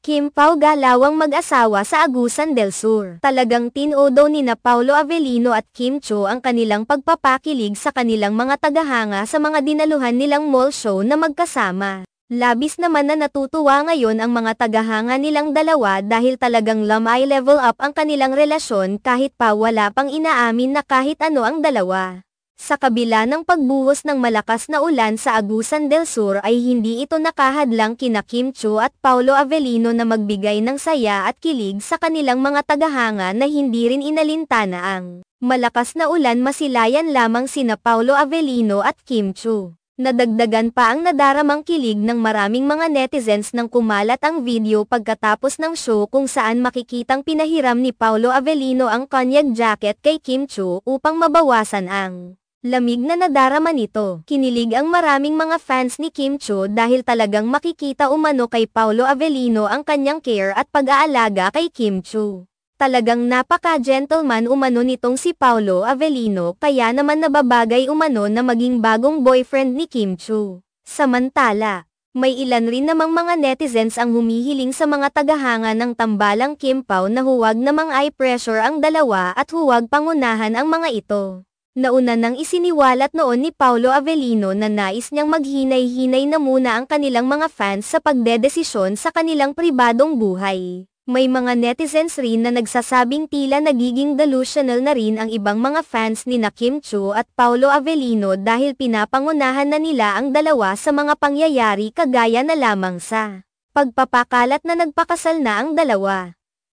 Kim Pao galawang mag-asawa sa Agusan del Sur. Talagang tinodo ni na Paolo Avellino at Kim Cho ang kanilang pagpapakilig sa kanilang mga tagahanga sa mga dinaluhan nilang mall show na magkasama. Labis naman na natutuwa ngayon ang mga tagahanga nilang dalawa dahil talagang lamay level up ang kanilang relasyon kahit pa wala pang inaamin na kahit ano ang dalawa. Sa kabila ng pagbuhos ng malakas na ulan sa Agusan del Sur ay hindi ito nakahadlang kina Kim Cho at Paolo Avellino na magbigay ng saya at kilig sa kanilang mga tagahanga na hindi rin inalintana ang malakas na ulan. Masilayan lamang sina Paolo Avellino at Kim Cho. Nadagdagan pa ang nadaramang kilig ng maraming mga netizens nang kumalat ang video pagkatapos ng show kung saan makikitang pinahiram ni Paolo Avellino ang kanyang jacket kay Kim Cho upang mabawasan ang lamig na nadarama nito. Kinilig ang maraming mga fans ni Kim Cho dahil talagang makikita umano kay Paolo Avellino ang kanyang care at pag-aalaga kay Kim Cho. Talagang napaka-gentleman umano nitong si Paolo Avellino kaya naman nababagay umano na maging bagong boyfriend ni Kim Cho. Samantala, may ilan rin namang mga netizens ang humihiling sa mga tagahanga ng tambalang Kim Pao na huwag namang i-pressure ang dalawa at huwag pangunahan ang mga ito. Nauna nang isiniwalat noon ni Paolo Avellino na nais niyang maghinay-hinay na muna ang kanilang mga fans sa pagdedesisyon sa kanilang pribadong buhay. May mga netizens rin na nagsasabing tila nagiging delusional na rin ang ibang mga fans ni na Kim Cho at Paolo Avellino dahil pinapangunahan na nila ang dalawa sa mga pangyayari kagaya na lamang sa pagpapakalat na nagpakasal na ang dalawa.